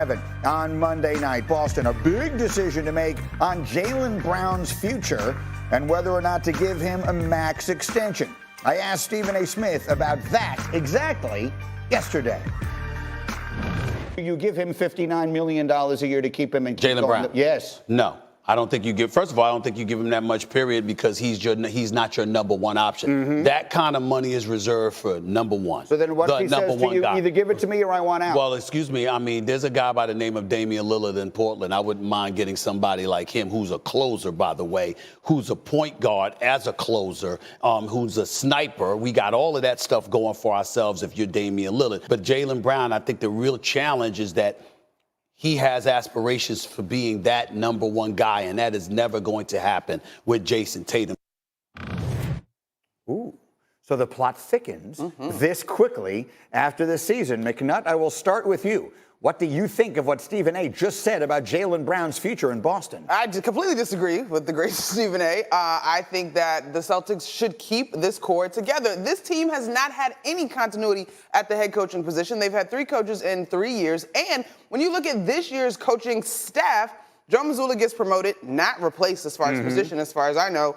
On Monday night, Boston, a big decision to make on Jaylen Brown's future and whether or not to give him a max extension. I asked Stephen A. Smith about that exactly yesterday. You give him $59 million a year to keep him in Jaylen Brown? Yes. No. I don't think you give. First of all, I don't think you give him that much. Period, because he's not your number one option. Mm-hmm. That kind of money is reserved for number one. So then, what if he says to you, guy. Either give it to me or I want out? Well, excuse me. I mean, there's a guy by the name of Damian Lillard in Portland. I wouldn't mind getting somebody like him, who's a closer, by the way, who's a point guard as a closer, who's a sniper. We got all of that stuff going for ourselves if you're Damian Lillard. But Jaylen Brown, I think the real challenge is that he has aspirations for being that number one guy, and that is never going to happen with Jason Tatum. Ooh. So the plot thickens this quickly after the season. McNutt, I will start with you. What do you think of what Stephen A. just said about Jaylen Brown's future in Boston? I completely disagree with the great Stephen A. I think that the Celtics should keep this core together. This team has not had any continuity at the head coaching position. They've had 3 coaches in 3 years. And when you look at this year's coaching staff, Joe Mazzulla gets promoted, not replaced as far as position, as far as I know.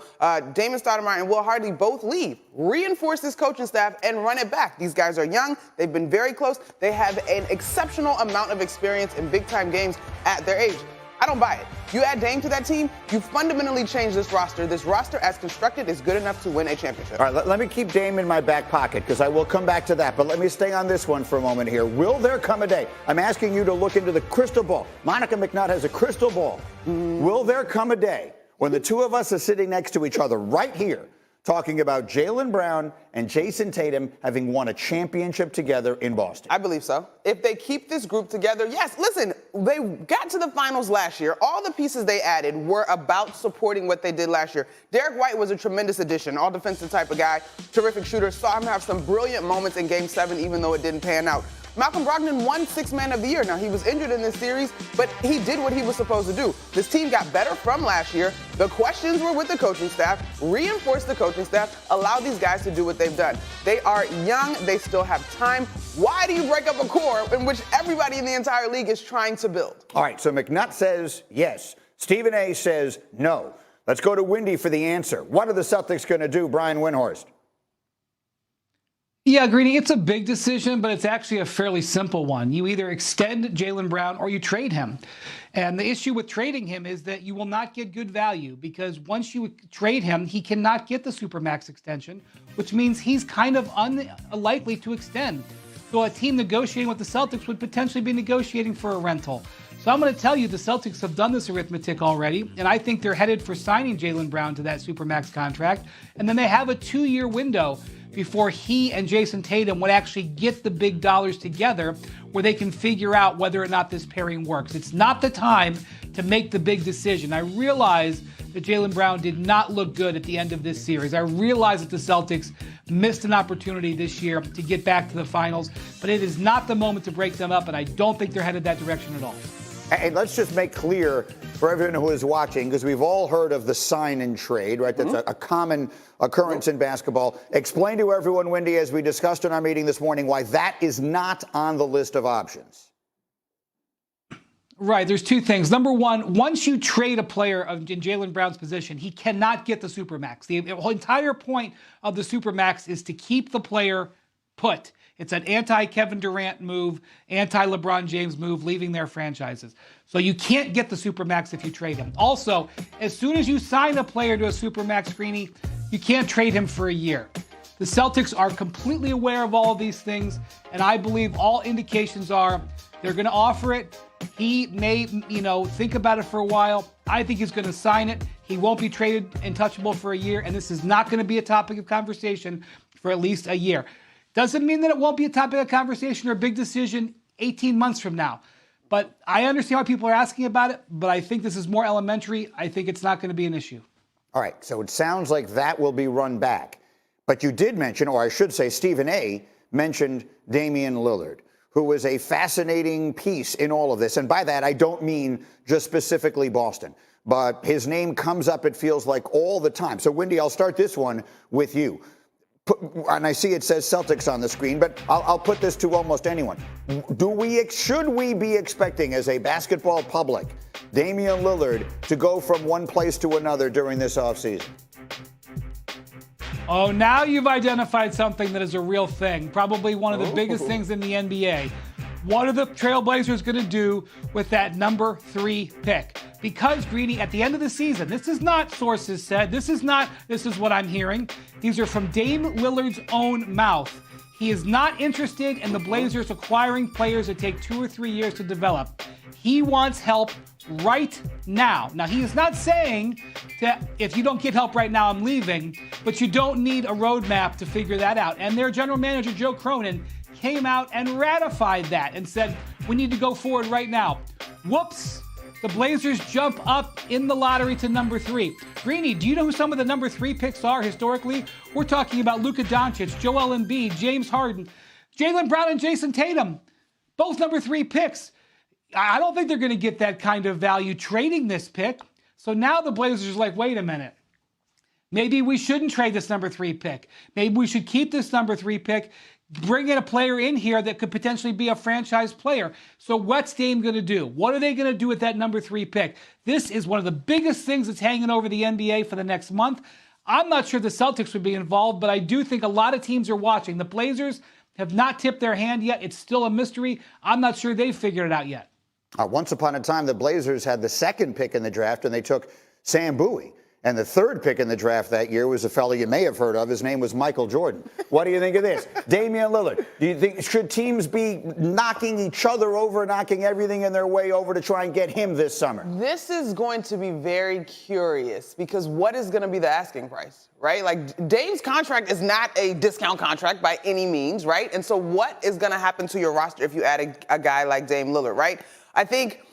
Damon Stoudemire and Will Hardy both leave. Reinforce this coaching staff and run it back. These guys are young. They've been very close. They have an exceptional amount of experience in big-time games at their age. I don't buy it. You add Dame to that team, you fundamentally change this roster. This roster, as constructed, is good enough to win a championship. All right, let me keep Dame in my back pocket because I will come back to that. But let me stay on this one for a moment here. Will there come a day? I'm asking you to look into the crystal ball. Monica McNutt has a crystal ball. Will there come a day when the two of us are sitting next to each other right here talking about Jaylen Brown and Jason Tatum having won a championship together in Boston? I believe so. If they keep this group together, yes, listen, they got to the finals last year. All the pieces they added were about supporting what they did last year. Derek White was a tremendous addition, all defensive type of guy, terrific shooter. Saw him have some brilliant moments in Game 7, even though it didn't pan out. Malcolm Brogdon won Sixth Man of the Year. Now, he was injured in this series, but he did what he was supposed to do. This team got better from last year. The questions were with the coaching staff. Reinforce the coaching staff. Allow these guys to do what they've done. They are young. They still have time. Why do you break up a core in which everybody in the entire league is trying to build? All right, so McNutt says yes. Stephen A. says no. Let's go to Windy for the answer. What are the Celtics going to do, Brian Windhorst? Yeah, Greeny, it's a big decision, but it's actually a fairly simple one. You either extend Jaylen Brown or you trade him. And the issue with trading him is that you will not get good value because once you trade him, he cannot get the Supermax extension, which means he's kind of unlikely to extend. So a team negotiating with the Celtics would potentially be negotiating for a rental. So I'm going to tell you the Celtics have done this arithmetic already, and I think they're headed for signing Jaylen Brown to that Supermax contract. And then they have a 2-year window before he and Jason Tatum would actually get the big dollars together where they can figure out whether or not this pairing works. It's not the time to make the big decision. I realize that Jaylen Brown did not look good at the end of this series. I realize that the Celtics missed an opportunity this year to get back to the finals, but it is not the moment to break them up, and I don't think they're headed that direction at all. And let's just make clear for everyone who is watching, because we've all heard of the sign and trade, right? That's a common occurrence in basketball. Explain to everyone, Wendy, as we discussed in our meeting this morning, why that is not on the list of options. Right, there's 2 things. Number one, once you trade a player in Jaylen Brown's position, he cannot get the Supermax. The whole entire point of the Supermax is to keep the player put. It's an anti-Kevin Durant move, anti-LeBron James move, leaving their franchises. So you can't get the Supermax if you trade him. Also, as soon as you sign a player to a Supermax, Greeny, you can't trade him for a year. The Celtics are completely aware of all of these things, and I believe all indications are they're going to offer it. He may, think about it for a while. I think he's going to sign it. He won't be traded untouchable for a year, and this is not going to be a topic of conversation for at least a year. Doesn't mean that it won't be a topic of conversation or a big decision 18 months from now. But I understand why people are asking about it, but I think this is more elementary. I think it's not going to be an issue. All right, so it sounds like that will be run back. But you did mention, or I should say Stephen A. mentioned Damian Lillard, who was a fascinating piece in all of this. And by that, I don't mean just specifically Boston, but his name comes up, it feels like, all the time. So, Wendy, I'll start this one with you. and I see it says Celtics on the screen, but I'll put this to almost anyone. Should we be expecting, as a basketball public, Damian Lillard to go from one place to another during this offseason? Oh, now you've identified something that is a real thing. Probably one of the biggest things in the NBA. What are the Trailblazers going to do with that number 3 pick? Because, Greeny, at the end of the season, this is not sources said. This is what I'm hearing. These are from Dame Lillard's own mouth. He is not interested in the Blazers acquiring players that take 2 or 3 years to develop. He wants help right now. Now, he is not saying that if you don't get help right now, I'm leaving, but you don't need a roadmap to figure that out. And their general manager, Joe Cronin, came out and ratified that and said, we need to go forward right now. Whoops. The Blazers jump up in the lottery to number 3. Greeny, do you know who some of the number 3 picks are historically? We're talking about Luka Doncic, Joel Embiid, James Harden, Jaylen Brown, and Jason Tatum. Both number 3 picks. I don't think they're going to get that kind of value trading this pick. So now the Blazers are like, wait a minute. Maybe we shouldn't trade this number 3 pick. Maybe we should keep this number 3 pick, bring in a player in here that could potentially be a franchise player. So what's Dame going to do? What are they going to do with that number 3 pick? This is one of the biggest things that's hanging over the NBA for the next month. I'm not sure the Celtics would be involved, but I do think a lot of teams are watching. The Blazers have not tipped their hand yet. It's still a mystery. I'm not sure they've figured it out yet. Once upon a time, the Blazers had the 2nd pick in the draft, and they took Sam Bowie. And the 3rd pick in the draft that year was a fellow you may have heard of. His name was Michael Jordan. What do you think of this? Damian Lillard. Do you think, should teams be knocking each other over, knocking everything in their way over to try and get him this summer? This is going to be very curious because what is going to be the asking price, right? Like, Dame's contract is not a discount contract by any means, right? And so what is going to happen to your roster if you add a guy like Dame Lillard, right? I think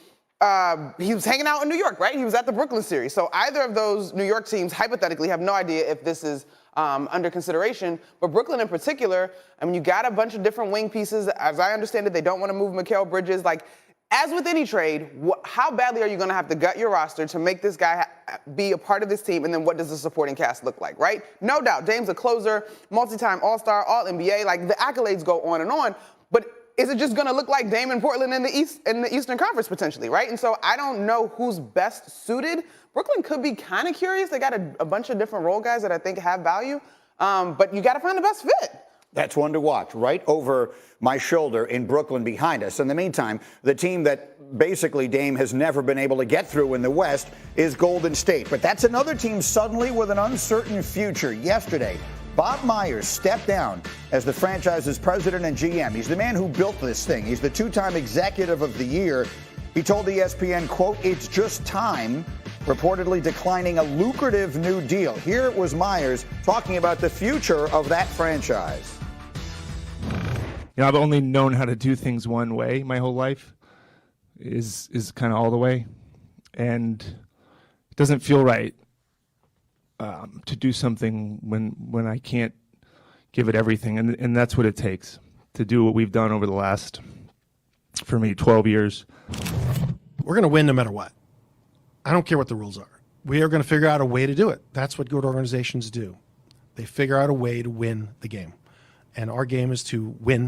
he was hanging out in New York, right? He was at the Brooklyn series. So either of those New York teams, hypothetically, have no idea if this is under consideration. But Brooklyn in particular, I mean, you got a bunch of different wing pieces. As I understand it, they don't want to move Mikal Bridges. Like, as with any trade, how badly are you going to have to gut your roster to make this guy be a part of this team? And then what does the supporting cast look like, right? No doubt, Dame's a closer, multi-time All-Star, All-NBA. Like, the accolades go on and on. But is it just going to look like Dame in Portland in the Eastern Conference potentially, right? And so I don't know who's best suited. Brooklyn could be kind of curious. They got a bunch of different role guys that I think have value, but you got to find the best fit. That's one to watch, right over my shoulder in Brooklyn behind us. In the meantime, the team that basically Dame has never been able to get through in the West is Golden State. But that's another team suddenly with an uncertain future. Yesterday, Bob Myers stepped down as the franchise's president and GM. He's the man who built this thing. He's the 2-time executive of the year. He told ESPN, quote, "It's just time," reportedly declining a lucrative new deal. Here was Myers talking about the future of that franchise. You know, I've only known how to do things one way my whole life, is kind of all the way. And it doesn't feel right to do something when I can't give it everything. And that's what it takes to do what we've done over the last, for me, 12 years. We're going to win no matter what. I don't care what the rules are. We are going to figure out a way to do it. That's what good organizations do. They figure out a way to win the game. And our game is to win